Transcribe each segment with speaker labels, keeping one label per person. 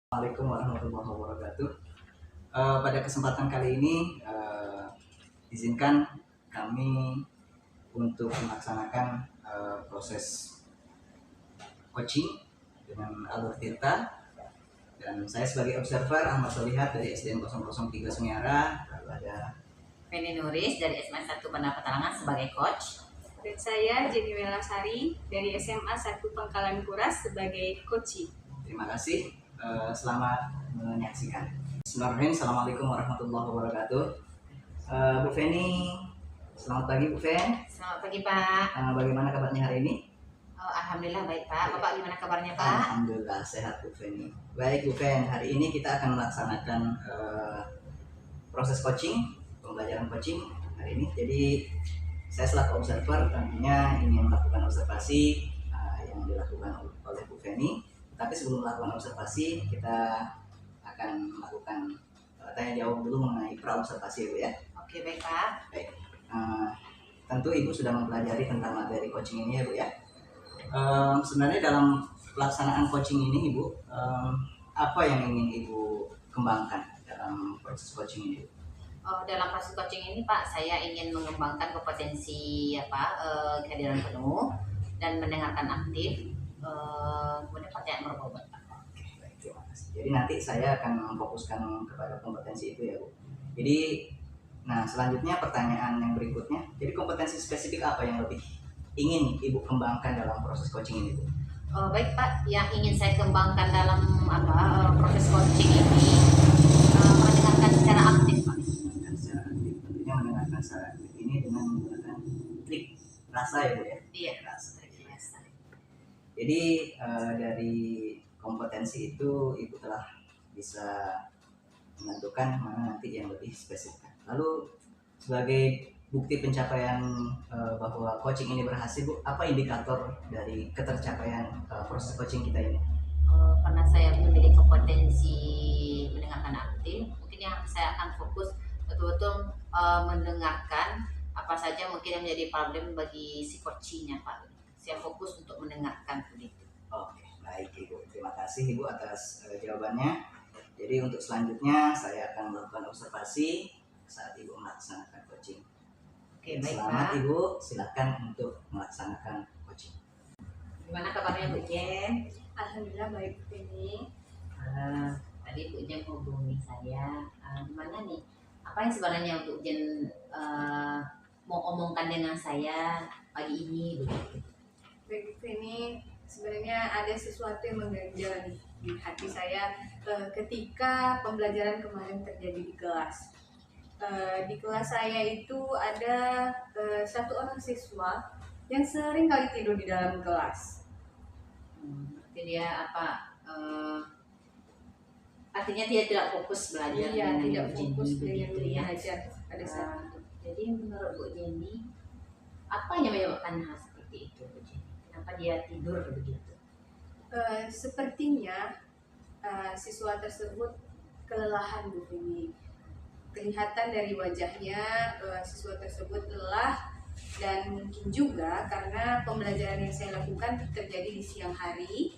Speaker 1: Assalamualaikum warahmatullahi wabarakatuh. Pada kesempatan kali ini, izinkan kami untuk melaksanakan proses coaching dengan alur tirta, dan saya sebagai observer Ahmad Solihat dari SDN 003 Sunyara, lalu ada
Speaker 2: Feni Nuris dari SMA 1 Banda Petalangan sebagai coach.
Speaker 3: Dan saya Jenny Welasari dari SMA 1 Pangkalan Kuras sebagai coaching.
Speaker 1: Terima kasih, selamat menyaksikan. Bismillahirrahmanirrahim. Assalamualaikum warahmatullahi wabarakatuh. Bu Feni, selamat pagi Bu Fen.
Speaker 2: Selamat pagi Pak.
Speaker 1: Bagaimana kabarnya hari ini?
Speaker 2: Alhamdulillah baik Pak. Bapak gimana kabarnya Pak?
Speaker 1: Alhamdulillah sehat Bu Feni. Baik Bu Fen, hari ini kita akan melaksanakan proses coaching, pembelajaran coaching hari ini. Jadi saya selaku observer tentunya ingin melakukan observasi yang dilakukan oleh Bu Feni. Tapi sebelum melakukan observasi, kita akan melakukan tanya jawab dulu mengenai pra-observasi Bu ya.
Speaker 2: Oke baik Pak.
Speaker 1: Baik. Tentu Ibu sudah mempelajari tentang materi coaching ini ya Bu ya. Sebenarnya dalam pelaksanaan coaching ini Ibu, apa yang ingin Ibu kembangkan dalam proses coaching ini?
Speaker 2: Dalam proses coaching ini Pak, saya ingin mengembangkan kompetensi kehadiran penuh dan mendengarkan aktif, kemudian pertanyaan berbobot Pak.
Speaker 1: Oke, baik, terima kasih. Jadi nanti saya akan memfokuskan kepada kompetensi itu ya Bu. Jadi, nah selanjutnya pertanyaan yang berikutnya. Jadi kompetensi spesifik apa yang lebih ingin Ibu kembangkan dalam proses coaching ini Bu?
Speaker 2: Baik Pak, yang ingin saya kembangkan dalam proses coaching ini mendengarkan secara aktif Pak.
Speaker 1: Mendengarkan secara aktif, tentunya mendengarkan secara aktif ini dengan menggunakan trik rasa ya Bu ya?
Speaker 2: Iya.
Speaker 1: Rasa. Jadi dari kompetensi itu Ibu telah bisa menentukan mana nanti yang lebih spesifik. Lalu sebagai bukti pencapaian bahwa coaching ini berhasil Bu, apa indikator dari ketercapaian proses coaching kita ini?
Speaker 2: Karena saya memiliki kompetensi mendengarkan aktif, mungkin yang saya akan fokus betul-betul mendengarkan apa saja mungkin yang menjadi problem bagi si coachingnya Pak. Saya fokus untuk mendengarkan begitu.
Speaker 1: Oke, baik Ibu. Terima kasih Ibu atas jawabannya. Jadi untuk selanjutnya saya akan melakukan observasi saat Ibu melaksanakan coaching.
Speaker 2: Oke, baik
Speaker 1: Selamat
Speaker 2: Pak.
Speaker 1: Ibu, silakan untuk melaksanakan coaching.
Speaker 2: Gimana kabarnya Bu Jen?
Speaker 3: Alhamdulillah baik ini.
Speaker 2: Tadi Bu Jen hubungi saya. Gimana nih? Apa yang sebenarnya Bu Jen mau omongkan dengan saya pagi ini begitu?
Speaker 3: Baik ini sebenarnya ada sesuatu yang mengganjal di hati saya ketika pembelajaran kemarin terjadi di kelas. Di kelas saya itu ada satu orang siswa yang sering kali tidur di dalam kelas.
Speaker 2: Berarti dia artinya dia tidak fokus belajar.
Speaker 3: Iya,
Speaker 2: dengan
Speaker 3: tidak
Speaker 2: Bu Jenny
Speaker 3: fokus
Speaker 2: begitu
Speaker 3: dengan
Speaker 2: ya.
Speaker 3: belajar pada saat itu.
Speaker 2: Jadi menurut Bu Jenny, apa yang menyebabkan hal seperti itu Bu Jenny? Kenapa dia tidur begitu?
Speaker 3: Sepertinya siswa tersebut kelelahan Bu Feni. Kelihatan dari wajahnya siswa tersebut lelah, dan mungkin juga karena pembelajaran yang saya lakukan terjadi di siang hari,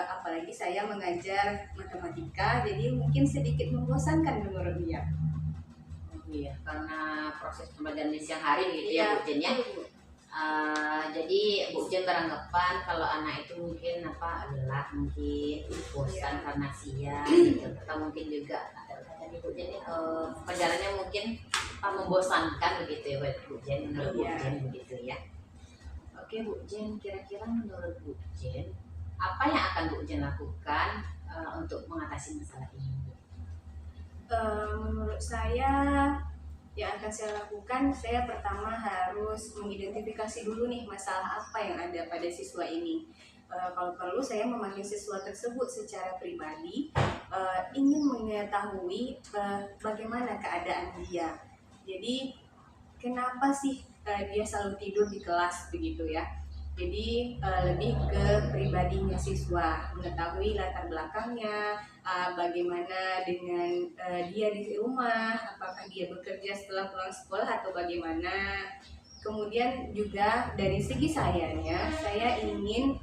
Speaker 3: apalagi saya mengajar matematika, jadi mungkin sedikit membosankan menurut dia.
Speaker 2: Iya, karena proses pembelajaran di siang hari gitu ya Bu Jen ya. Jadi Bu Jen beranggapan kalau anak itu mungkin lelah, mungkin bosan karena siang gitu. Atau mungkin juga tadi Bu Jen pembelajarannya mungkin membosankan begitu ya Bu Jen, menurut Bu Jen begitu ya. Oke Bu Jen, kira-kira menurut Bu Jen apa yang akan Bu Jen lakukan untuk mengatasi masalah ini?
Speaker 3: Menurut saya yang akan saya lakukan, saya pertama harus mengidentifikasi dulu nih masalah apa yang ada pada siswa ini. Kalau perlu saya memanggil siswa tersebut secara pribadi, ingin mengetahui bagaimana keadaan dia. Jadi kenapa sih dia selalu tidur di kelas begitu ya. Jadi lebih ke pribadinya siswa, mengetahui latar belakangnya, bagaimana dengan dia di rumah, apakah dia bekerja setelah pulang sekolah atau bagaimana. Kemudian juga dari segi sayanya, saya ingin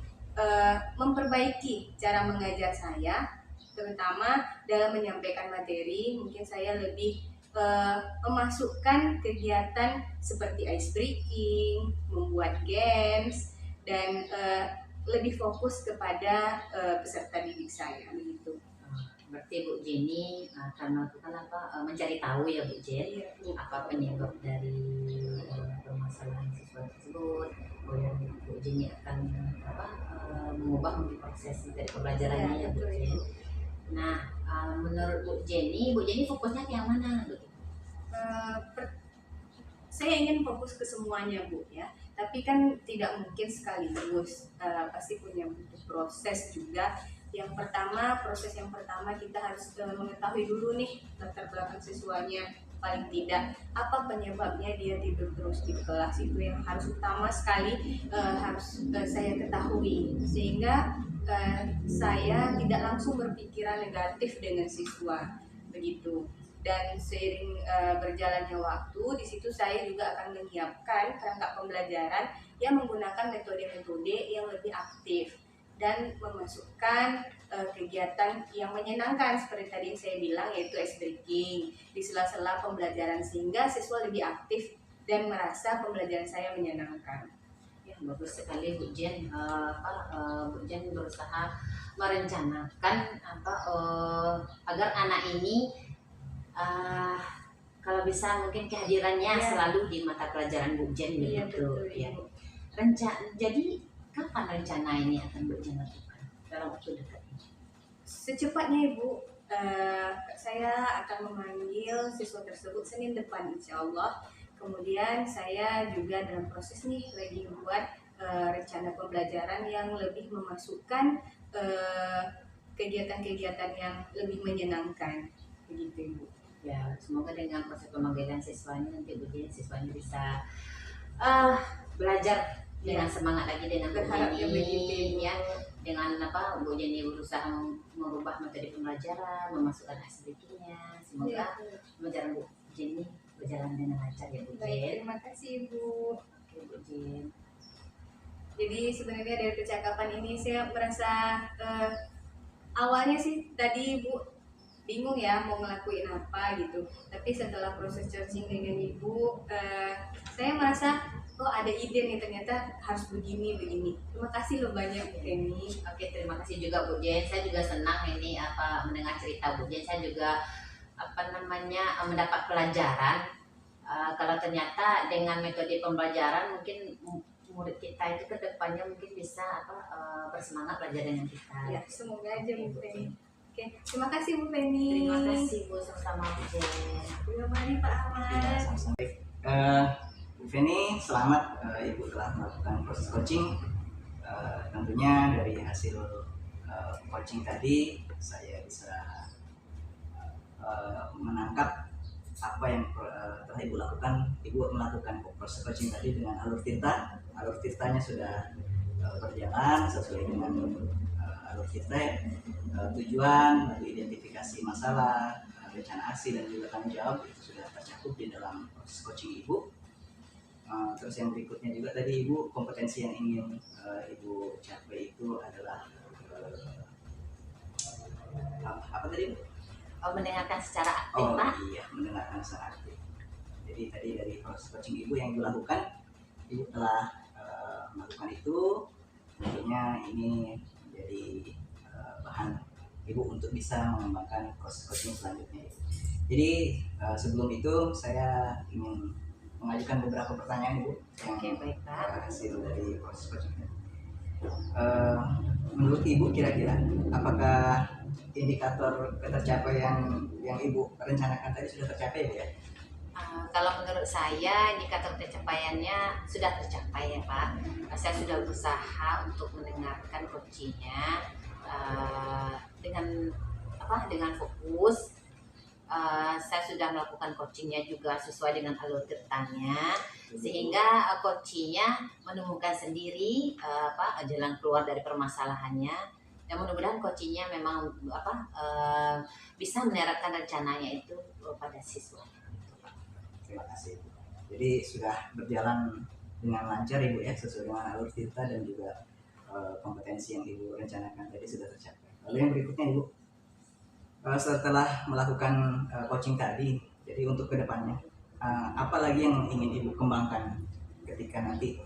Speaker 3: memperbaiki cara mengajar saya terutama dalam menyampaikan materi mungkin saya lebih memasukkan kegiatan seperti ice breaking, membuat games, dan lebih fokus kepada peserta didik saya begitu.
Speaker 2: Berarti Bu Jenny karena itu kan mencari tahu ya Bu Jen,
Speaker 3: Iya,
Speaker 2: apa penyebab dari permasalahan siswa tersebut. Kemudian Bu Jenny akan mengubah proses dari pembelajarannya ya Bu
Speaker 3: betul,
Speaker 2: Jen.
Speaker 3: Ibu.
Speaker 2: Nah, menurut Bu Jenny fokusnya ke yang mana?
Speaker 3: Eh, per- saya ingin fokus ke semuanya Bu ya, tapi kan tidak mungkin sekaligus, pasti punya butuh proses juga. Proses yang pertama kita harus mengetahui dulu nih latar belakang siswanya, paling tidak apa penyebabnya dia tidur terus di kelas, itu yang harus utama sekali harus saya ketahui, sehingga saya tidak langsung berpikiran negatif dengan siswa begitu. Dan seiring berjalannya waktu, di situ saya juga akan menyiapkan perangkat pembelajaran yang menggunakan metode-metode yang lebih aktif dan memasukkan kegiatan yang menyenangkan seperti tadi yang saya bilang, yaitu ice breaking di sela-sela pembelajaran, sehingga siswa lebih aktif dan merasa pembelajaran saya menyenangkan.
Speaker 2: Ya, bagus sekali Bu Jen. Bu Jen berusaha merencanakan agar anak ini kalau bisa mungkin kehadirannya
Speaker 3: Iya.
Speaker 2: selalu di mata pelajaran Bu Jen
Speaker 3: Iya,
Speaker 2: begitu.
Speaker 3: betul,
Speaker 2: Ya.
Speaker 3: Ibu.
Speaker 2: Jadi kapan rencana ini akan Bu Jen lakukan dalam waktu dekat ini?
Speaker 3: Secepatnya Ibu, saya akan memanggil siswa tersebut Senin depan insya Allah. Kemudian saya juga dalam proses nih lagi membuat rencana pembelajaran yang lebih memasukkan kegiatan-kegiatan yang lebih menyenangkan begitu Ibu.
Speaker 2: Ya, semoga dengan proses pemanggilan siswanya nanti Bu Jen siswanya bisa belajar dengan semangat lagi dengan Bu
Speaker 3: Berharapnya begitu
Speaker 2: Jenny
Speaker 3: Ibu.
Speaker 2: ya. Dengan Bu Jenny berusaha merubah metode pembelajaran, memasukkan hasilnya. Semoga pembelajaran Bu Jenny berjalan dengan lancar ya Bu
Speaker 3: Baik,
Speaker 2: Jen.
Speaker 3: terima kasih Ibu.
Speaker 2: Oke Bu Jen.
Speaker 3: Jadi sebenarnya dari percakapan ini saya merasa awalnya sih tadi Ibu bingung ya mau ngelakuin apa gitu. Tapi setelah proses coaching dengan Ibu, saya merasa ada ide nih, ternyata harus begini. Terima kasih loh banyak Bu Feni.
Speaker 2: Oke, terima kasih juga Bu Jen. Saya juga senang ini mendengar cerita Bu Jen. Saya juga mendapat pelajaran kalau ternyata dengan metode pembelajaran mungkin murid kita itu kedepannya mungkin bisa bersemangat belajar dengan kita.
Speaker 3: Ya, semoga aja Bu Feni. Oke, terima kasih Bu Feni.
Speaker 2: Terima kasih Bu, sama-sama Bu Jen.
Speaker 3: Terima kasih Pak Ahmad.
Speaker 1: Sama-sama. Bu Feni, selamat Ibu telah melakukan proses coaching. Tentunya dari hasil coaching tadi saya bisa menangkap apa yang telah Ibu lakukan. Ibu melakukan proses coaching tadi dengan alur Tirta. Alur Tirtanya sudah berjalan sesuai dengan alur Tirta. Tujuan, lalu identifikasi masalah, rencana aksi dan juga tanggung jawab itu sudah tercakup di dalam proses coaching Ibu. Terus yang berikutnya juga tadi Ibu, kompetensi yang ingin Ibu capai itu adalah apa tadi?
Speaker 2: Mendengarkan secara aktif Pak.
Speaker 1: Iya, mendengarkan secara aktif. Jadi tadi dari proses coaching Ibu yang Ibu lakukan, Ibu telah melakukan itu. Tentunya ini menjadi bahan Ibu untuk bisa mengembangkan proses coaching selanjutnya. Jadi sebelum itu saya ingin mengajukan beberapa pertanyaan Ibu yang
Speaker 2: Oke, baik Pak.
Speaker 1: hasil dari proses coaching. Menurut Ibu kira-kira apakah indikator ketercapaian yang Ibu rencanakan tadi sudah tercapai ya?
Speaker 2: Kalau menurut saya indikator pencapaiannya sudah tercapai ya Pak. Saya sudah berusaha untuk mendengarkan coachingnya dengan fokus. Saya sudah melakukan coachingnya juga sesuai dengan alur Tirtanya, sehingga coachingnya menemukan sendiri jalan keluar dari permasalahannya. Dan mudah-mudahan coachingnya memang bisa menerapkan rencananya itu pada siswa.
Speaker 1: Terima kasih. Jadi sudah berjalan dengan lancar Ibu ya, sesuai dengan alur Tirta dan juga kompetensi yang Ibu rencanakan tadi sudah tercapai. Lalu yang berikutnya Ibu, Setelah melakukan coaching tadi, jadi untuk kedepannya, apa lagi yang ingin Ibu kembangkan ketika nanti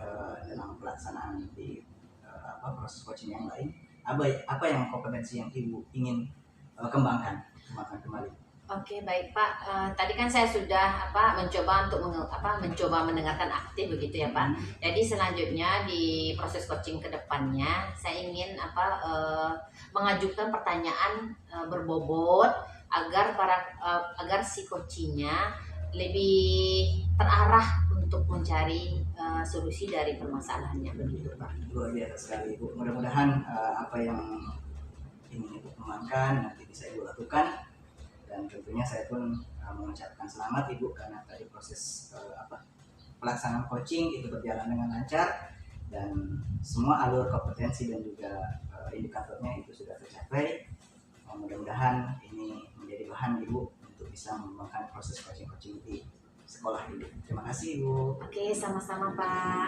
Speaker 1: dalam pelaksanaan di proses coaching yang lain? Apa yang kompetensi yang Ibu ingin kembangkan kembali?
Speaker 2: Oke, baik Pak. Tadi kan saya sudah mencoba untuk mencoba mendengarkan aktif begitu ya Pak. Jadi selanjutnya di proses coaching ke depannya saya ingin mengajukan pertanyaan berbobot agar agar si coachingnya lebih terarah untuk mencari solusi dari permasalahannya begitu Pak.
Speaker 1: Luar biasa sekali Ibu. Mudah-mudahan apa yang ingin Ibu kembangkan nanti bisa Ibu lakukan, dan tentunya saya pun mengucapkan selamat Ibu karena tadi proses pelaksanaan coaching itu berjalan dengan lancar dan semua alur kompetensi dan juga indikatornya itu sudah tercapai. Mudah-mudahan ini menjadi bahan Ibu untuk bisa mengembangkan proses coaching di sekolah Ibu. Terima kasih Ibu.
Speaker 2: Oke, sama-sama Pak.